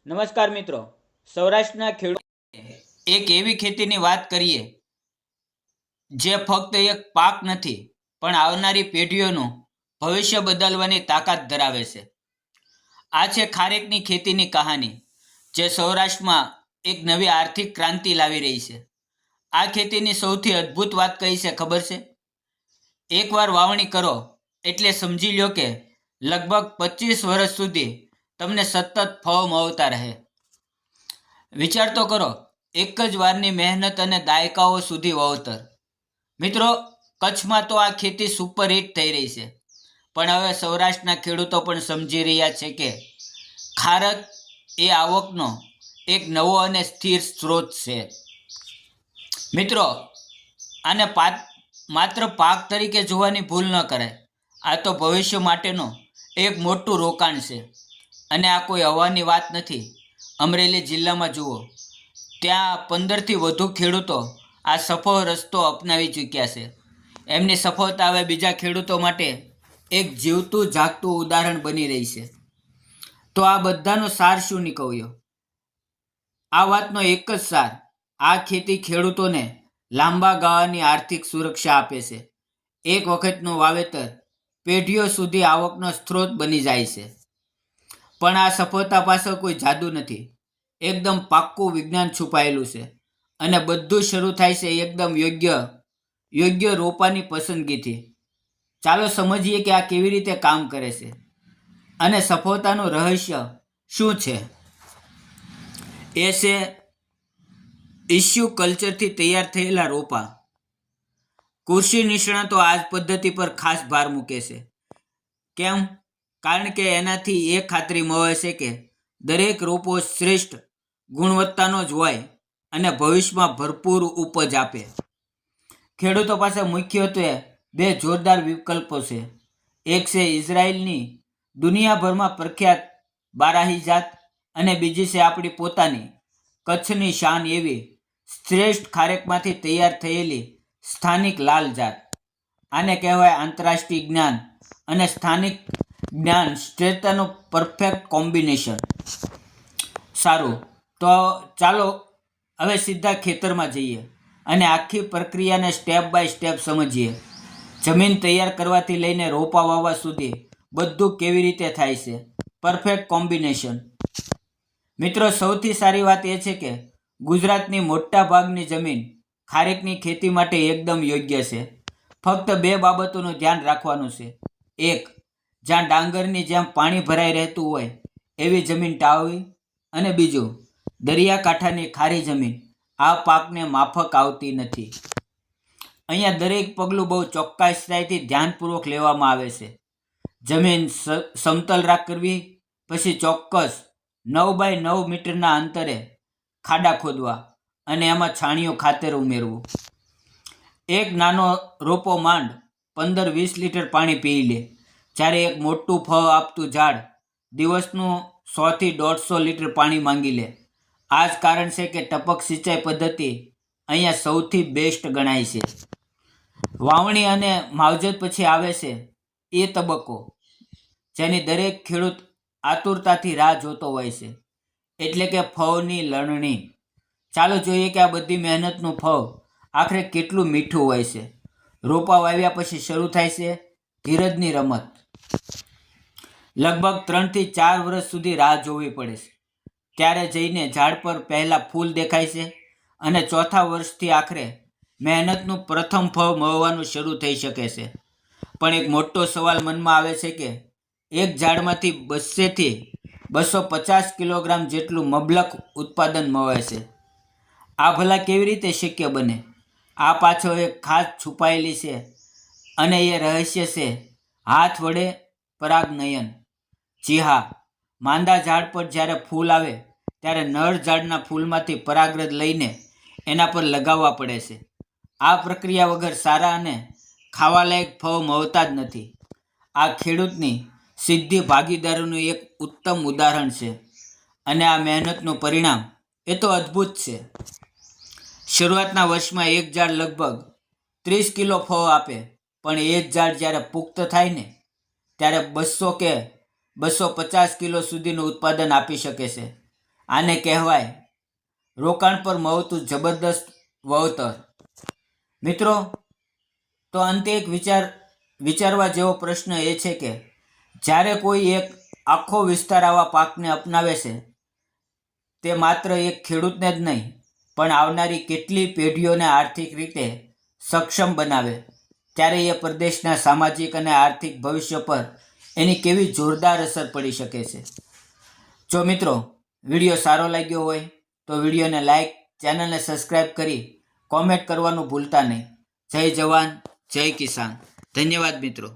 નમસ્કાર મિત્રો, સૌરાષ્ટ્રના ખેડૂત એક એવી ખેતીની વાત કરીએ જે ફક્ત એક પાક નથી પણ આવનારી પેઢીઓનું ભવિષ્ય બદલવાની તાકાત ધરાવે છે. આ છે ખારેકની ખેતીની કહાની, જે સૌરાષ્ટ્રમાં એક નવી આર્થિક ક્રાંતિ લાવી રહી છે. આ ખેતીની સૌથી અદ્ભુત વાત કઈ છે ખબર છે? એકવાર વાવણી કરો એટલે સમજી લો કે લગભગ 25 વર્ષ સુધી તમને સતત ફળ મળતા રહે. વિચાર તો કરો, એક જ વારની મહેનત અને દાયકાઓ સુધી વાવતર. મિત્રો, કચ્છમાં તો આ ખેતી સુપરહિટ થઈ રહી છે, પણ હવે સૌરાષ્ટ્રના ખેડૂતો પણ સમજી રહ્યા છે કે ખારક એ આવકનો એક નવો અને સ્થિર સ્ત્રોત છે. મિત્રો, આને માત્ર પાક તરીકે જોવાની ભૂલ ન કરાય. આ તો ભવિષ્ય માટેનું એક મોટું રોકાણ છે. અને આ કોઈ હવાની વાત નથી. અમરેલી જિલ્લામાં જુઓ, ત્યાં 15થી વધુ ખેડૂતો આ સફળ રસ્તો અપનાવી ચૂક્યા છે. એમની સફળતા હવે બીજા ખેડૂતો માટે એક જીવતું જાગતું ઉદાહરણ બની રહી છે. તો આ બધાનો સાર શું નીકળ્યો? આ વાતનો એક જ સાર: આ ખેતી ખેડૂતોને લાંબા ગાળાની આર્થિક સુરક્ષા આપે છે. એક વખતનું વાવેતર પેઢીઓ સુધી આવકનો સ્ત્રોત બની જાય છે. પણ આ સફળતા પાછળ કોઈ જાદુ નથી. એકદમ પાક્કું વિજ્ઞાન છુપાયેલું છે. અને બધું શરૂ થાય છે એકદમ યોગ્ય રોપાની પસંદગીથી. ચાલો સમજીએ કે આ કેવી રીતે કામ કરે છે અને સફળતાનું રહસ્ય શું છે. એ છે ટિશ્યુ કલ્ચરથી તૈયાર થયેલા રોપા. કૃષિ નિષ્ણાતો આ જ પદ્ધતિ પર ખાસ ભાર મૂકે છે. કેમ? કારણ કે એનાથી એ ખાતરી મળે છે કે દરેક રોપો શ્રેષ્ઠ ગુણવત્તાનો જ હોય અને ભવિષ્યમાં ભરપૂર ઉપજ આપે. ખેડૂતો પાસે મુખ્યત્વે બે જોરદાર વિકલ્પો છે. એક છે ઇઝરાયલની દુનિયાભરમાં પ્રખ્યાત બારાહી જાત, અને બીજી છે આપણી પોતાની કચ્છની શાન એવી શ્રેષ્ઠ ખારેકમાંથી તૈયાર થયેલી સ્થાનિક લાલ જાત. આને કહેવાય આંતરરાષ્ટ્રીય જ્ઞાન અને સ્થાનિક જ્ઞાન શ્રેષ્ઠતાનું પરફેક્ટ કોમ્બિનેશન. સારું, તો ચાલો હવે સીધા ખેતરમાં જઈએ અને આખી પ્રક્રિયાને સ્ટેપ બાય સ્ટેપ સમજીએ. જમીન તૈયાર કરવાથી લઈને રોપા વાવવા સુધી બધું કેવી રીતે થાય છે. Perfect combination. મિત્રો, સૌથી સારી વાત એ છે કે ગુજરાતની મોટા ભાગની જમીન ખારેકની ખેતી માટે એકદમ યોગ્ય છે. ફક્ત બે બાબતોનું ધ્યાન રાખવાનું છે. એક, જ્યાં ડાંગરની જેમ પાણી ભરાઈ રહેતું હોય એવી જમીન ટાળવી. અને બીજું, દરિયાકાંઠાની ખારી જમીન આ પાકને માફક આવતી નથી. અહીંયા દરેક પગલું બહુ ચોક્કસતાથી ધ્યાનપૂર્વક લેવામાં આવે છે. જમીન સમતલ કરવી, પછી ચોક્કસ 9 બાય 9 મીટરના અંતરે ખાડા ખોદવા અને એમાં છાણિયું ખાતર ઉમેરવું. એક નાનો રોપો માંડ 15-20 લીટર પાણી પી લે, જ્યારે એક મોટું ફળ આપતું ઝાડ દિવસનું 100થી 150 લીટર પાણી માંગી લે. આ જ કારણ છે કે ટપક સિંચાઈ પદ્ધતિ અહીંયા સૌથી બેસ્ટ ગણાય છે. વાવણી અને માવજત પછી આવે છે એ તબક્કો, જેની દરેક ખેડૂત આતુરતાથી રાહ જોતો હોય છે, એટલે કે ફળની લણણી. ચાલો જોઈએ કે આ બધી મહેનતનું ફળ આખરે કેટલું મીઠું હોય છે. રોપા વાવ્યા પછી શરૂ થાય છે ધીરજની રમત. લગભગ 3થી 4 વર્ષ સુધી રાહ જોવી પડે છે. ત્યારે જઈને ઝાડ પર પહેલાં ફૂલ દેખાય છે અને ચોથા વર્ષથી આખરે મહેનતનું પ્રથમ ફળ મળવાનું શરૂ થઈ શકે છે. પણ એક મોટો સવાલ મનમાં આવે છે કે એક ઝાડમાંથી 200થી 250 કિલોગ્રામ જેટલું મબલખ ઉત્પાદન મળે છે. આ ભલા કેવી રીતે શક્ય બને? આ પાછળ એક ખાસ છુપાયેલી છે, અને એ રહસ્ય છે હાથ વડે પરાગનયન. જી હા, માંદા ઝાડ પર જ્યારે ફૂલ આવે ત્યારે નર ઝાડના ફૂલમાંથી પરાગરજ લઈને એના પર લગાવવા પડે છે. આ પ્રક્રિયા વગર સારા અને ખાવાલાયક ફળ મળતા જ નથી. આ ખેડૂતની સીધી ભાગીદારીનું એક ઉત્તમ ઉદાહરણ છે. અને આ મહેનતનું પરિણામ એ તો અદ્ભુત છે. શરૂઆતના વર્ષમાં એક ઝાડ લગભગ 30 કિલો ફળ આપે, પણ એ જ ઝાડ જ્યારે પુખ્ત થાય ને ત્યારે 200 કે 250 કિલો સુધીનું ઉત્પાદન આપી શકે છે. આને કહેવાય રોકાણ પર મળતું જબરદસ્ત વળતર. મિત્રો, તો અંતે એક વિચારવા જેવો પ્રશ્ન એ છે કે જ્યારે કોઈ એક આખો વિસ્તાર આવા પાકને અપનાવે છે, તે માત્ર એક ખેડૂતને જ નહીં પણ આવનારી કેટલી પેઢીઓને આર્થિક રીતે સક્ષમ બનાવે, ત્યારે એ પ્રદેશના સામાજિક અને આર્થિક ભવિષ્ય પર એની કેવી જોરદાર અસર પડી શકે છે. જો મિત્રો વિડીયો સારો લાગ્યો હોય તો વિડીયોને લાઈક, ચેનલને સબસ્ક્રાઈબ કરી કોમેન્ટ કરવાનું ભૂલતા નહીં. જય જવાન, જય કિસાન. ધન્યવાદ મિત્રો.